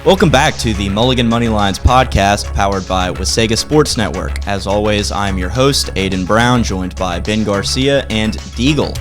Welcome back to the Mulligan Moneylines podcast powered by Wasaga Sports Network. As always, I'm your host, Aidan Brown, joined by Ben Garcia and Deagle.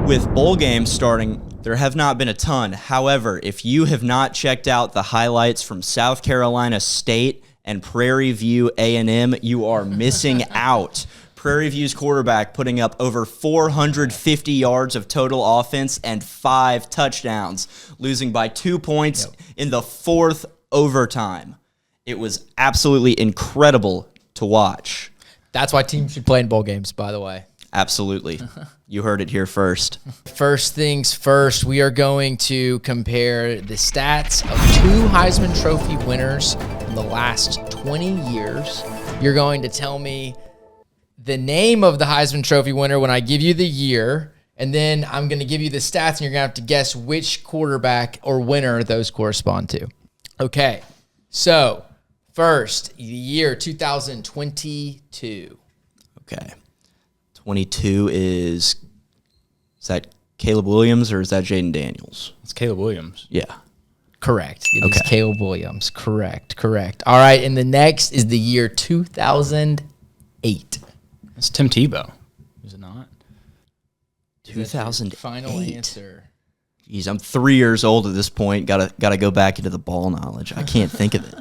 With bowl games starting, there have not been a ton. However, if you have not checked out the highlights from South Carolina State and Prairie View A&M, you are missing out. Prairie View's quarterback putting up over 450 yards of total offense and 5 touchdowns, losing by 2 points in the fourth overtime. It was absolutely incredible to watch. That's why teams should play in bowl games, by the way. Absolutely. You heard it here first. First things first, we are going to compare the stats of 2 Heisman Trophy winners in the last 20 years. You're going to tell me the name of the Heisman Trophy winner when I give you the year, and then I'm going to give you the stats, and you're going to have to guess which quarterback or winner those correspond to. Okay, so first, the year 2022. Okay. 22 is that Caleb Williams or is that Jaden Daniels? It's Caleb Williams. Yeah. Correct. It is Caleb Williams. Correct. All right, and the next is the year 2008. It's Tim Tebow. Is it not? 2008. Final answer. Jeez, I'm 3 years old at this point. Gotta go back into the ball knowledge. I can't think of it.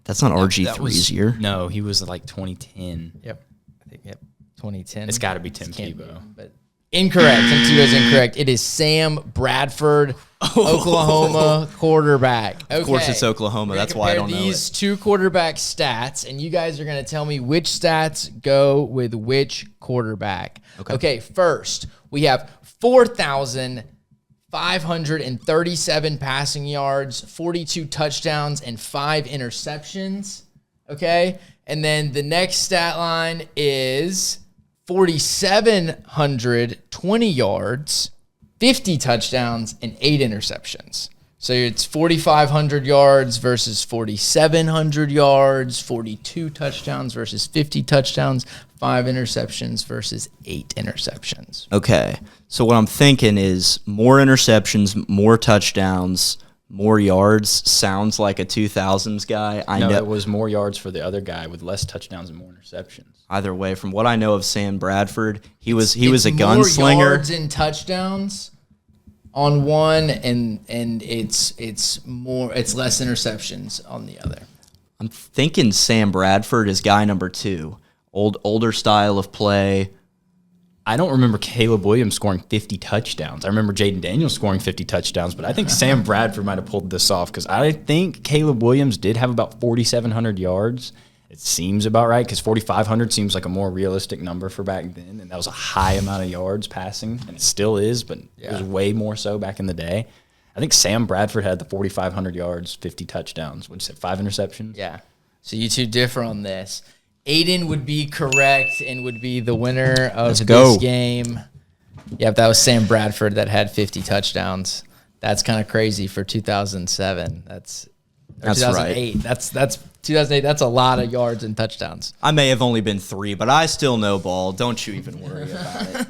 That's not RG3's year. No, he was like 2010. Yep. 2010. It's got to be Tim Tebow. But incorrect. Tim Tebow is incorrect. It is Sam Bradford, Oklahoma quarterback. Okay. Of course it's Oklahoma. That's why I don't know it. These 2 quarterback stats, and you guys are going to tell me which stats go with which quarterback. Okay, first, we have 4,537 passing yards, 42 touchdowns, and 5 interceptions. Okay? And then the next stat line is 4,720 yards, 50 touchdowns, and 8 interceptions. So it's 4,500 yards versus 4,700 yards, 42 touchdowns versus 50 touchdowns, 5 interceptions versus 8 interceptions. Okay. So what I'm thinking is more interceptions, more touchdowns, more yards sounds like a 2000s guy. No, it was more yards for the other guy with less touchdowns and more interceptions. Either way, from what I know of Sam Bradford, he was a gunslinger. More yards and touchdowns on one, and it's less interceptions on the other. I'm thinking Sam Bradford is guy number 2. Older style of play. I don't remember Caleb Williams scoring 50 touchdowns. I remember Jaden Daniels scoring 50 touchdowns, but I think Sam Bradford might have pulled this off because I think Caleb Williams did have about 4,700 yards. It seems about right because 4,500 seems like a more realistic number for back then, and that was a high amount of yards passing, and it still is, but it was way more so back in the day. I think Sam Bradford had the 4,500 yards, 50 touchdowns. What'd you say, 5 interceptions? Yeah. So you two differ on this. Aidan would be correct and would be the winner of this game. Yep, that was Sam Bradford that had 50 touchdowns. That's kind of crazy for 2007. That's 2008. Right. That's 2008. That's a lot of yards and touchdowns. I may have only been 3, but I still know ball. Don't you even worry about it. At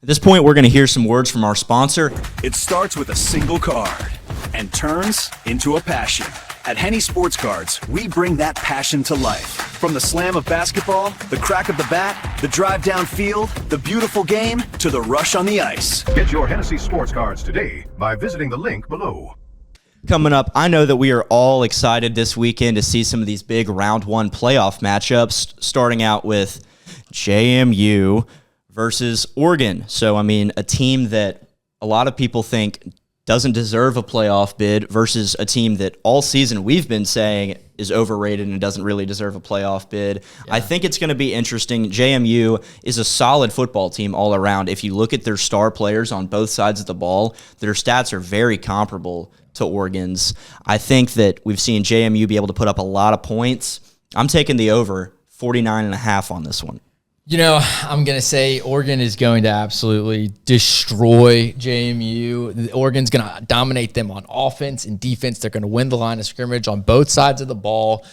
this point, we're going to hear some words from our sponsor. It starts with a single card and turns into a passion. At Henny Sports Cards, we bring that passion to life. From the slam of basketball, the crack of the bat, the drive downfield, the beautiful game, to the rush on the ice. Get your Hennessy Sports Cards today by visiting the link below. Coming up, I know that we are all excited this weekend to see some of these big round 1 playoff matchups, starting out with JMU versus Oregon. So, I mean, a team that a lot of people think doesn't deserve a playoff bid versus a team that all season we've been saying is overrated and doesn't really deserve a playoff bid. Yeah. I think it's going to be interesting. JMU is a solid football team all around. If you look at their star players on both sides of the ball, their stats are very comparable to Oregon's. I think that we've seen JMU be able to put up a lot of points. I'm taking the over 49.5 on this one. You know, I'm going to say Oregon is going to absolutely destroy JMU. Oregon's going to dominate them on offense and defense. They're going to win the line of scrimmage on both sides of the ball.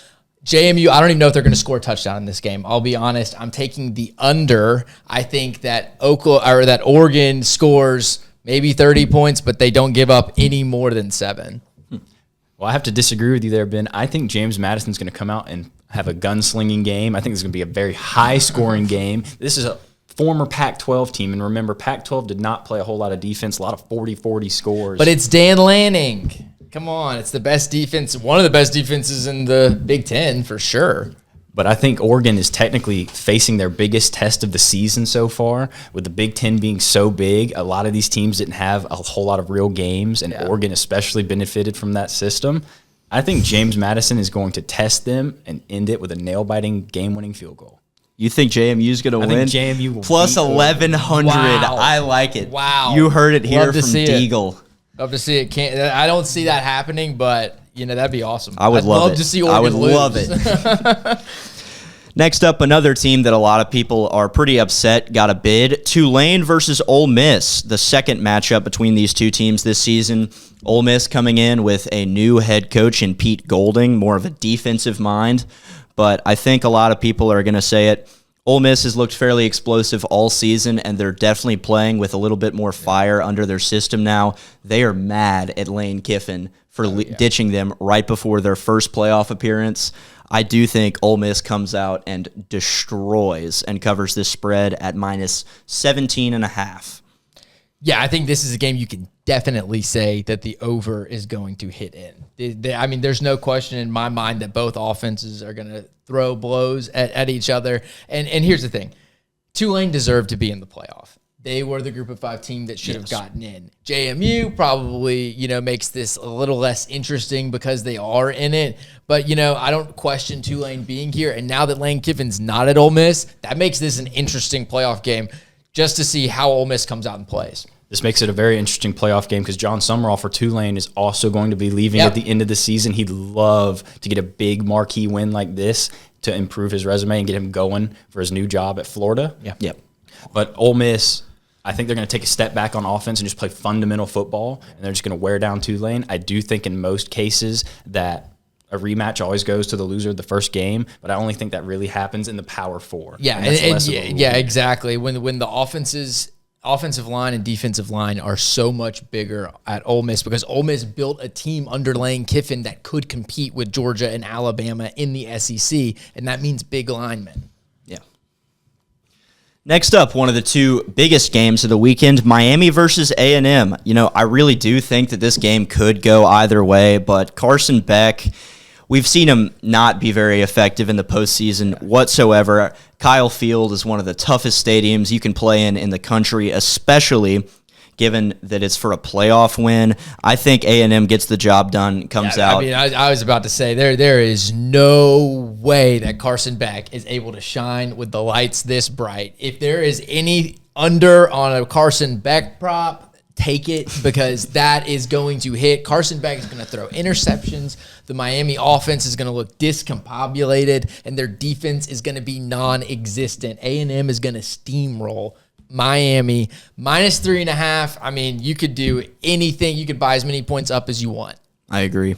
JMU, I don't even know if they're going to score a touchdown in this game. I'll be honest. I'm taking the under. I think that Oregon scores maybe 30 points, but they don't give up any more than 7. Well, I have to disagree with you there, Ben. I think James Madison's going to come out and have a gunslinging game. I think it's going to be a very high-scoring game. This is a former Pac-12 team, and remember, Pac-12 did not play a whole lot of defense, a lot of 40-40 scores. But it's Dan Lanning. Come on, it's the best defense, one of the best defenses in the Big Ten for sure. But I think Oregon is technically facing their biggest test of the season so far. With the Big Ten being so big, a lot of these teams didn't have a whole lot of real games, and Oregon especially benefited from that system. I think James Madison is going to test them and end it with a nail-biting, game-winning field goal. You think JMU's going to win? I think JMU will Plus beat 1,100. Wow. I like it. Wow. You heard it here Love to from see it. Deagle. Love to see it. I don't see that happening, but that'd be awesome. I would love it. to see Oregon I would lose. love it. Next up, another team that a lot of people are pretty upset got a bid. Tulane versus Ole Miss, the second matchup between these two teams this season. Ole Miss coming in with a new head coach in Pete Golding, more of a defensive mind. But I think a lot of people are going to say it. Ole Miss has looked fairly explosive all season, and they're definitely playing with a little bit more fire under their system now. They are mad at Lane Kiffin for ditching them right before their first playoff appearance. I do think Ole Miss comes out and destroys and covers this spread at minus 17.5. Yeah, I think this is a game you can definitely say that the over is going to hit in. I mean, there's no question in my mind that both offenses are going to throw blows at each other. And here's the thing. Tulane deserved to be in the playoff. They were the group of 5 team that should have gotten in. JMU probably, makes this a little less interesting because they are in it. But, I don't question Tulane being here. And now that Lane Kiffin's not at Ole Miss, that makes this an interesting playoff game just to see how Ole Miss comes out and plays. This makes it a very interesting playoff game because John Summerall for Tulane is also going to be leaving at the end of the season. He'd love to get a big marquee win like this to improve his resume and get him going for his new job at Florida. Yep. But Ole Miss, I think they're going to take a step back on offense and just play fundamental football, and they're just going to wear down Tulane. I do think in most cases that a rematch always goes to the loser of the first game, but I only think that really happens in the Power Four. Yeah, exactly. When the offensive line and defensive line are so much bigger at Ole Miss because Ole Miss built a team under Lane Kiffin that could compete with Georgia and Alabama in the SEC, and that means big linemen. Yeah. Next up, one of the two biggest games of the weekend, Miami versus A&M. I really do think that this game could go either way, but Carson Beck, we've seen him not be very effective in the postseason whatsoever. Kyle Field is one of the toughest stadiums you can play in the country, especially given that it's for a playoff win. I think A&M gets the job done, comes out. I mean, I was about to say, there is no way that Carson Beck is able to shine with the lights this bright. If there is any under on a Carson Beck prop, take it because that is going to hit. Carson Beck is going to throw interceptions. The Miami offense is going to look discombobulated, and their defense is going to be non-existent. A&M is going to steamroll Miami. Minus 3.5. I mean, you could do anything. You could buy as many points up as you want. I agree.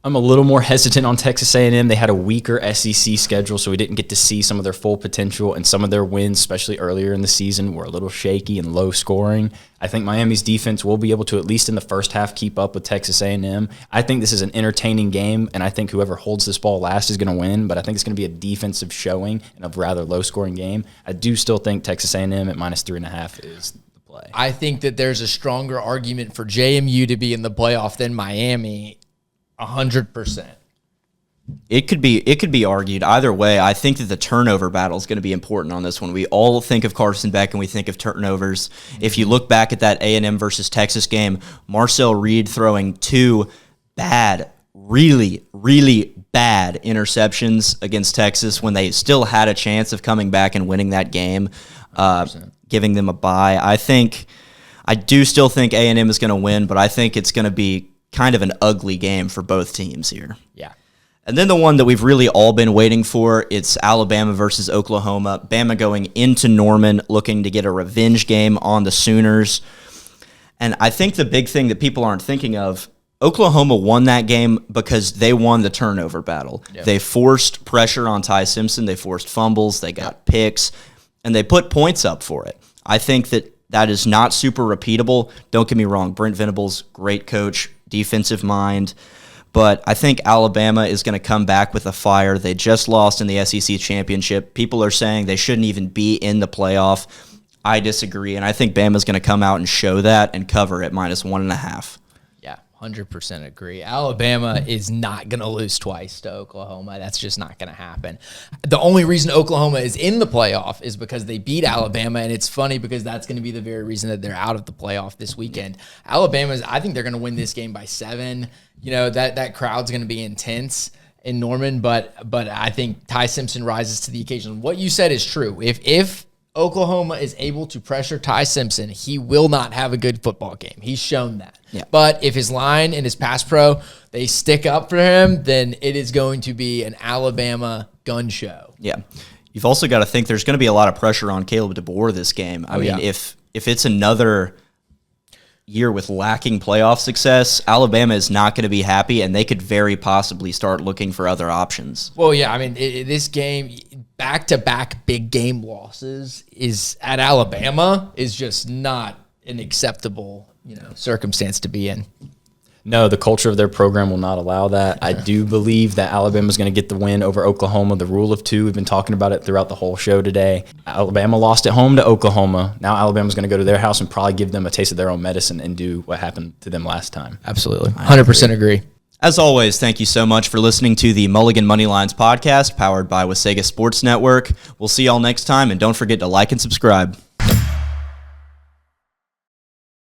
I'm a little more hesitant on Texas A&M. They had a weaker SEC schedule, so we didn't get to see some of their full potential, and some of their wins, especially earlier in the season, were a little shaky and low scoring. I think Miami's defense will be able to, at least in the first half, keep up with Texas A&M. I think this is an entertaining game, and I think whoever holds this ball last is going to win, but I think it's going to be a defensive showing and a rather low-scoring game. I do still think Texas A&M at minus 3.5 is the play. I think that there's a stronger argument for JMU to be in the playoff than Miami. 100%. It could be argued either way. I think that the turnover battle is going to be important on this one. We all think of Carson Beck and we think of turnovers. If you look back at that A&M versus Texas game, Marcel Reed throwing 2 bad, really, really bad interceptions against Texas when they still had a chance of coming back and winning that game, giving them a bye. I do still think A&M is going to win, but I think it's going to be kind of an ugly game for both teams here. Yeah. And then the one that we've really all been waiting for, it's Alabama versus Oklahoma. Bama going into Norman looking to get a revenge game on the Sooners. And I think the big thing that people aren't thinking of, Oklahoma won that game because they won the turnover battle. Yep. They forced pressure on Ty Simpson. They forced fumbles. They got picks, and they put points up for it. I think that is not super repeatable. Don't get me wrong. Brent Venables, great coach, defensive mind. But I think Alabama is going to come back with a fire. They just lost in the SEC championship. People are saying they shouldn't even be in the playoff. I disagree, and I think Bama's going to come out and show that and cover at -1.5. Yeah, 100% agree. Alabama is not going to lose twice to Oklahoma. That's just not going to happen. The only reason Oklahoma is in the playoff is because they beat Alabama, and it's funny because that's going to be the very reason that they're out of the playoff this weekend. I think they're going to win this game by 7. You know, that crowd's going to be intense in Norman, but I think Ty Simpson rises to the occasion. What you said is true. If Oklahoma is able to pressure Ty Simpson, he will not have a good football game. He's shown that. Yeah. But if his line and his pass pro, they stick up for him, then it is going to be an Alabama gun show. Yeah. You've also got to think there's going to be a lot of pressure on Caleb DeBoer this game. I mean, if it's another year with lacking playoff success, Alabama is not going to be happy, and they could very possibly start looking for other options. Well, yeah, I mean, this game, back-to-back big game losses is at Alabama is just not an acceptable, circumstance to be in. No, the culture of their program will not allow that. I do believe that Alabama's going to get the win over Oklahoma. The rule of 2, we've been talking about it throughout the whole show today. Alabama lost at home to Oklahoma. Now Alabama's going to go to their house and probably give them a taste of their own medicine and do what happened to them last time. Absolutely. 100% agree. As always, thank you so much for listening to the Mulligan Moneylines podcast powered by Wasaga Sports Network. We'll see y'all next time, and don't forget to like and subscribe.